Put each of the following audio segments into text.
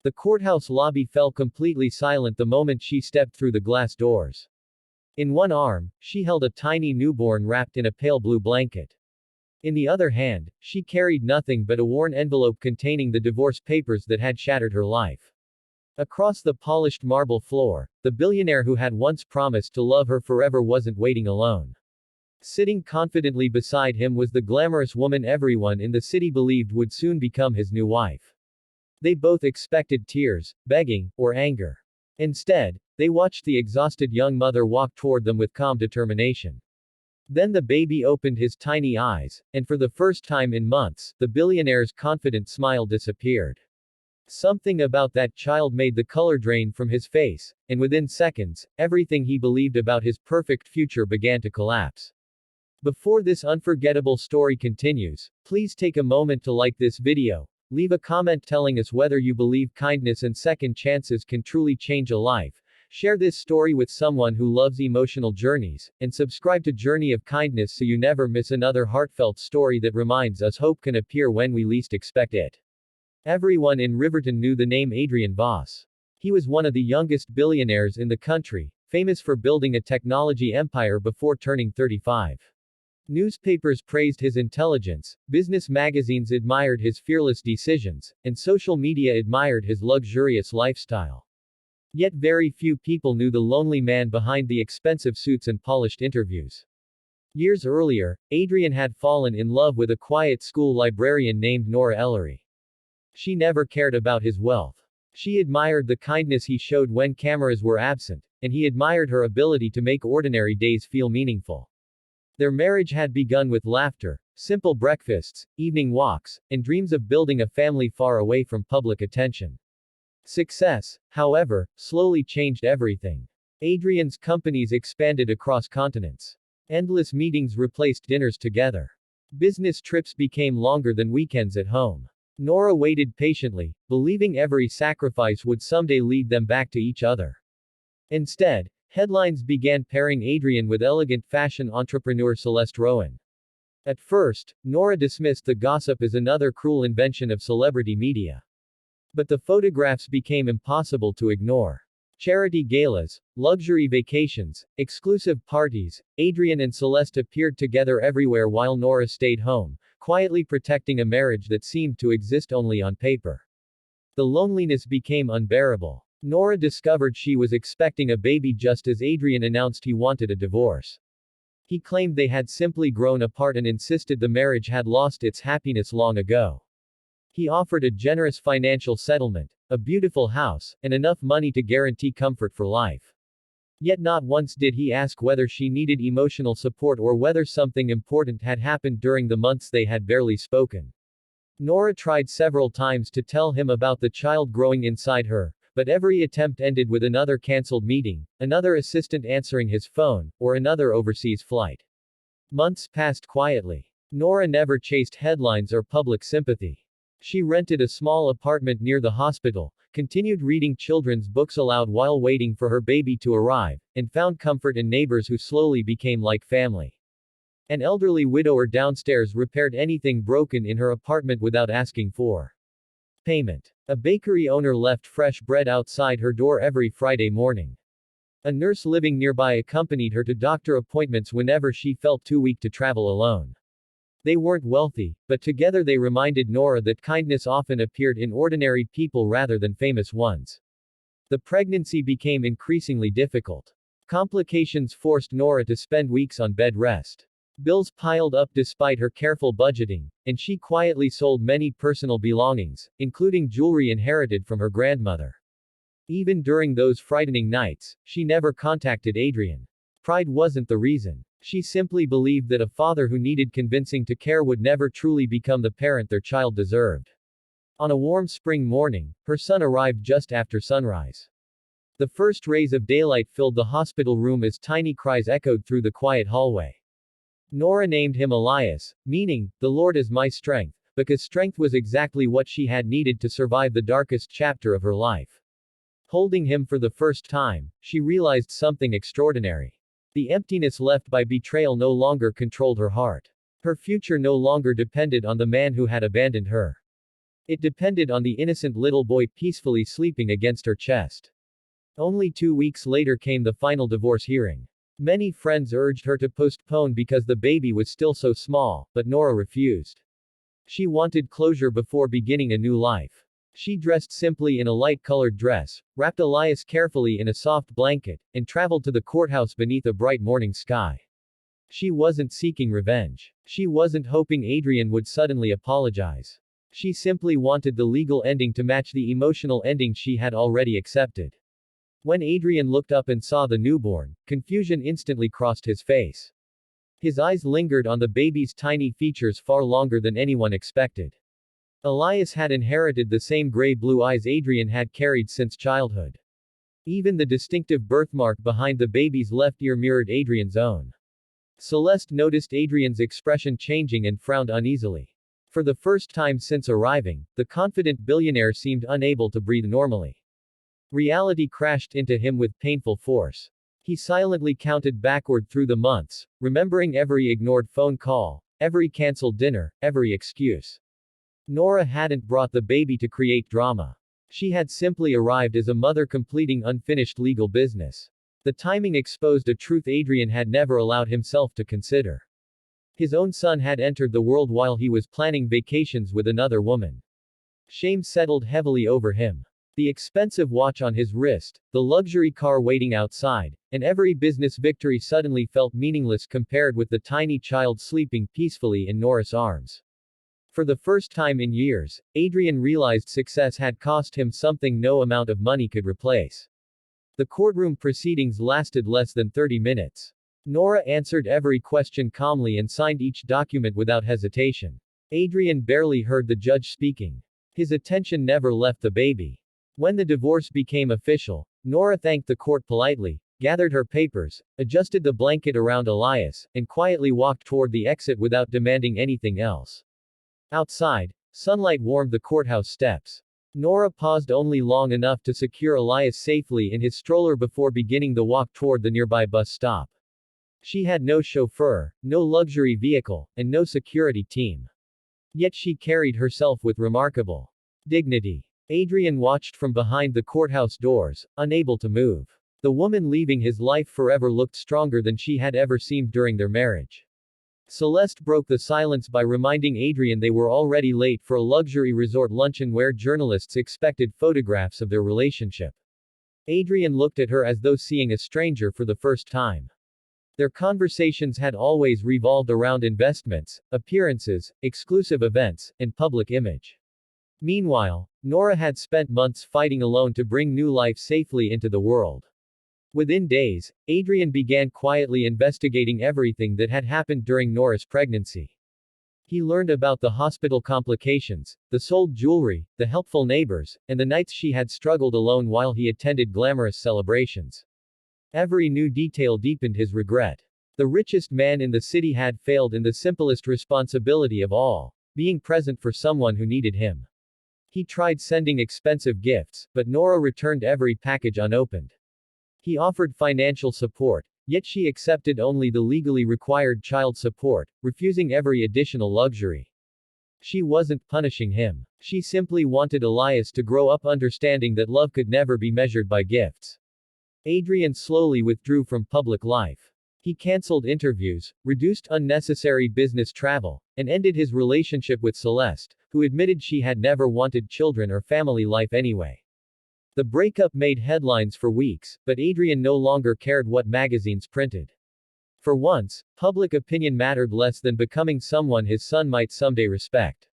The courthouse lobby fell completely silent the moment she stepped through the glass doors. In one arm, she held a tiny newborn wrapped in a pale blue blanket. In the other hand, she carried nothing but a worn envelope containing the divorce papers that had shattered her life. Across the polished marble floor, the billionaire who had once promised to love her forever wasn't waiting alone. Sitting confidently beside him was the glamorous woman everyone in the city believed would soon become his new wife. They both expected tears, begging, or anger. Instead, they watched the exhausted young mother walk toward them with calm determination. Then the baby opened his tiny eyes, and for the first time in months, the billionaire's confident smile disappeared. Something about that child made the color drain from his face, and within seconds, everything he believed about his perfect future began to collapse. Before this unforgettable story continues, please take a moment to like this video, leave a comment telling us whether you believe kindness and second chances can truly change a life, share this story with someone who loves emotional journeys, and subscribe to Journey of Kindness so you never miss another heartfelt story that reminds us hope can appear when we least expect it. Everyone in Riverton knew the name Adrian Voss. He was one of the youngest billionaires in the country, famous for building a technology empire before turning 35. Newspapers praised his intelligence, business magazines admired his fearless decisions, and social media admired his luxurious lifestyle. Yet very few people knew the lonely man behind the expensive suits and polished interviews. Years earlier, Adrian had fallen in love with a quiet school librarian named Nora Ellery. She never cared about his wealth. She admired the kindness he showed when cameras were absent, and he admired her ability to make ordinary days feel meaningful. Their marriage had begun with laughter, simple breakfasts, evening walks, and dreams of building a family far away from public attention. Success, however, slowly changed everything. Adrian's companies expanded across continents. Endless meetings replaced dinners together. Business trips became longer than weekends at home. Nora waited patiently, believing every sacrifice would someday lead them back to each other. Instead, headlines began pairing Adrian with elegant fashion entrepreneur Celeste Rowan. At first, Nora dismissed the gossip as another cruel invention of celebrity media. But the photographs became impossible to ignore. Charity galas, luxury vacations, exclusive parties, Adrian and Celeste appeared together everywhere while Nora stayed home, quietly protecting a marriage that seemed to exist only on paper. The loneliness became unbearable. Nora discovered she was expecting a baby just as Adrian announced he wanted a divorce. He claimed they had simply grown apart and insisted the marriage had lost its happiness long ago. He offered a generous financial settlement, a beautiful house, and enough money to guarantee comfort for life. Yet not once did he ask whether she needed emotional support or whether something important had happened during the months they had barely spoken. Nora tried several times to tell him about the child growing inside her, but every attempt ended with another cancelled meeting, another assistant answering his phone, or another overseas flight. Months passed quietly. Nora never chased headlines or public sympathy. She rented a small apartment near the hospital, continued reading children's books aloud while waiting for her baby to arrive, and found comfort in neighbors who slowly became like family. An elderly widower downstairs repaired anything broken in her apartment without asking for payment. A bakery owner left fresh bread outside her door every Friday morning. A nurse living nearby accompanied her to doctor appointments whenever she felt too weak to travel alone. They weren't wealthy, but together they reminded Nora that kindness often appeared in ordinary people rather than famous ones. The pregnancy became increasingly difficult. Complications forced Nora to spend weeks on bed rest. Bills piled up despite her careful budgeting, and she quietly sold many personal belongings, including jewelry inherited from her grandmother. Even during those frightening nights, she never contacted Adrian. Pride wasn't the reason. She simply believed that a father who needed convincing to care would never truly become the parent their child deserved. On a warm spring morning, her son arrived just after sunrise. The first rays of daylight filled the hospital room as tiny cries echoed through the quiet hallway. Nora named him Elias, meaning, "The Lord is my strength," because strength was exactly what she had needed to survive the darkest chapter of her life. Holding him for the first time, she realized something extraordinary. The emptiness left by betrayal no longer controlled her heart. Her future no longer depended on the man who had abandoned her. It depended on the innocent little boy peacefully sleeping against her chest. Only 2 weeks later came the final divorce hearing. Many friends urged her to postpone because the baby was still so small, but Nora refused. She wanted closure before beginning a new life. She dressed simply in a light-colored dress, wrapped Elias carefully in a soft blanket, and traveled to the courthouse beneath a bright morning sky. She wasn't seeking revenge. She wasn't hoping Adrian would suddenly apologize. She simply wanted the legal ending to match the emotional ending she had already accepted. When Adrian looked up and saw the newborn, confusion instantly crossed his face. His eyes lingered on the baby's tiny features far longer than anyone expected. Elias had inherited the same gray-blue eyes Adrian had carried since childhood. Even the distinctive birthmark behind the baby's left ear mirrored Adrian's own. Celeste noticed Adrian's expression changing and frowned uneasily. For the first time since arriving, the confident billionaire seemed unable to breathe normally. Reality crashed into him with painful force. He silently counted backward through the months, remembering every ignored phone call, every cancelled dinner, every excuse. Nora hadn't brought the baby to create drama. She had simply arrived as a mother completing unfinished legal business. The timing exposed a truth Adrian had never allowed himself to consider. His own son had entered the world while he was planning vacations with another woman. Shame settled heavily over him. The expensive watch on his wrist, the luxury car waiting outside, and every business victory suddenly felt meaningless compared with the tiny child sleeping peacefully in Nora's arms. For the first time in years, Adrian realized success had cost him something no amount of money could replace. The courtroom proceedings lasted less than 30 minutes. Nora answered every question calmly and signed each document without hesitation. Adrian barely heard the judge speaking. His attention never left the baby. When the divorce became official, Nora thanked the court politely, gathered her papers, adjusted the blanket around Elias, and quietly walked toward the exit without demanding anything else. Outside, sunlight warmed the courthouse steps. Nora paused only long enough to secure Elias safely in his stroller before beginning the walk toward the nearby bus stop. She had no chauffeur, no luxury vehicle, and no security team. Yet she carried herself with remarkable dignity. Adrian watched from behind the courthouse doors, unable to move. The woman leaving his life forever looked stronger than she had ever seemed during their marriage. Celeste broke the silence by reminding Adrian they were already late for a luxury resort luncheon where journalists expected photographs of their relationship. Adrian looked at her as though seeing a stranger for the first time. Their conversations had always revolved around investments, appearances, exclusive events, and public image. Meanwhile, Nora had spent months fighting alone to bring new life safely into the world. Within days, Adrian began quietly investigating everything that had happened during Nora's pregnancy. He learned about the hospital complications, the sold jewelry, the helpful neighbors, and the nights she had struggled alone while he attended glamorous celebrations. Every new detail deepened his regret. The richest man in the city had failed in the simplest responsibility of all, being present for someone who needed him. He tried sending expensive gifts, but Nora returned every package unopened. He offered financial support, yet she accepted only the legally required child support, refusing every additional luxury. She wasn't punishing him. She simply wanted Elias to grow up understanding that love could never be measured by gifts. Adrian slowly withdrew from public life. He cancelled interviews, reduced unnecessary business travel, and ended his relationship with Celeste, who admitted she had never wanted children or family life anyway. The breakup made headlines for weeks, but Adrian no longer cared what magazines printed. For once, public opinion mattered less than becoming someone his son might someday respect.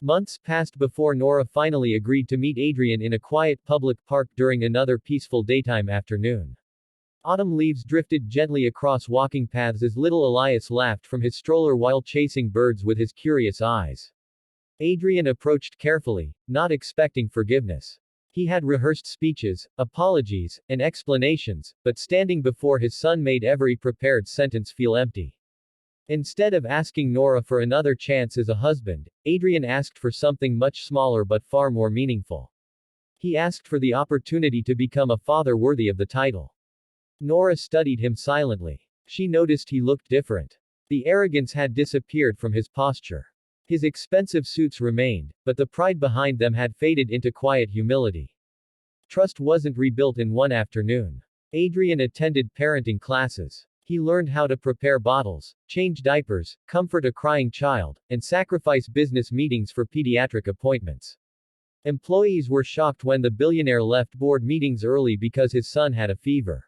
Months passed before Nora finally agreed to meet Adrian in a quiet public park during another peaceful daytime afternoon. Autumn leaves drifted gently across walking paths as little Elias laughed from his stroller while chasing birds with his curious eyes. Adrian approached carefully, not expecting forgiveness. He had rehearsed speeches, apologies, and explanations, but standing before his son made every prepared sentence feel empty. Instead of asking Nora for another chance as a husband, Adrian asked for something much smaller but far more meaningful. He asked for the opportunity to become a father worthy of the title. Nora studied him silently. She noticed he looked different. The arrogance had disappeared from his posture. His expensive suits remained, but the pride behind them had faded into quiet humility. Trust wasn't rebuilt in one afternoon. Adrian attended parenting classes. He learned how to prepare bottles, change diapers, comfort a crying child, and sacrifice business meetings for pediatric appointments. Employees were shocked when the billionaire left board meetings early because his son had a fever.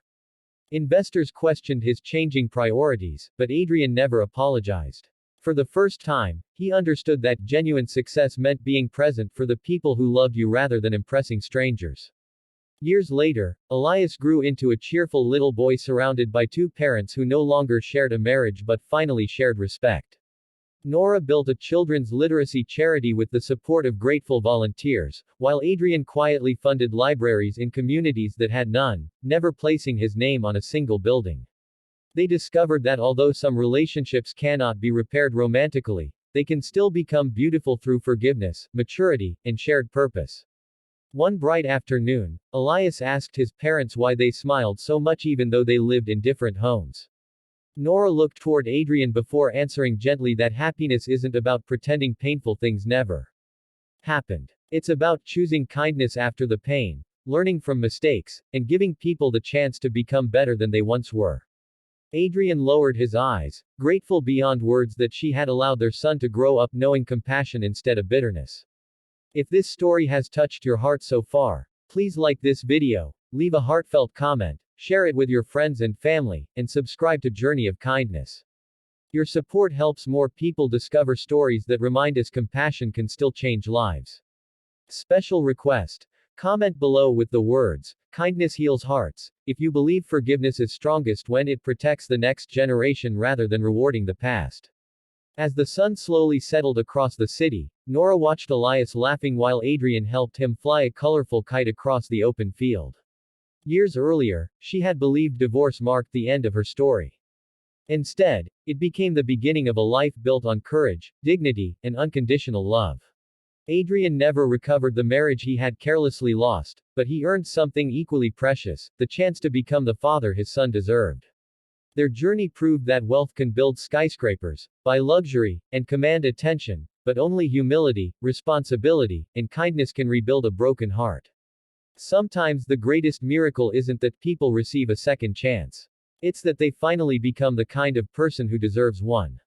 Investors questioned his changing priorities, but Adrian never apologized. For the first time, he understood that genuine success meant being present for the people who loved you rather than impressing strangers. Years later, Elias grew into a cheerful little boy surrounded by two parents who no longer shared a marriage but finally shared respect. Nora built a children's literacy charity with the support of grateful volunteers, while Adrian quietly funded libraries in communities that had none, never placing his name on a single building. They discovered that although some relationships cannot be repaired romantically, they can still become beautiful through forgiveness, maturity, and shared purpose. One bright afternoon, Elias asked his parents why they smiled so much even though they lived in different homes. Nora looked toward Adrian before answering gently that happiness isn't about pretending painful things never happened. It's about choosing kindness after the pain, learning from mistakes, and giving people the chance to become better than they once were. Adrian lowered his eyes, grateful beyond words that she had allowed their son to grow up knowing compassion instead of bitterness. If this story has touched your heart so far, please like this video, leave a heartfelt comment, share it with your friends and family, and subscribe to Journey of Kindness. Your support helps more people discover stories that remind us compassion can still change lives. Special request. Comment below with the words, "Kindness heals hearts," if you believe forgiveness is strongest when it protects the next generation rather than rewarding the past. As the sun slowly settled across the city, Nora watched Elias laughing while Adrian helped him fly a colorful kite across the open field. Years earlier, she had believed divorce marked the end of her story. Instead, it became the beginning of a life built on courage, dignity, and unconditional love. Adrian never recovered the marriage he had carelessly lost, but he earned something equally precious, the chance to become the father his son deserved. Their journey proved that wealth can build skyscrapers, buy luxury, and command attention, but only humility, responsibility, and kindness can rebuild a broken heart. Sometimes the greatest miracle isn't that people receive a second chance. It's that they finally become the kind of person who deserves one.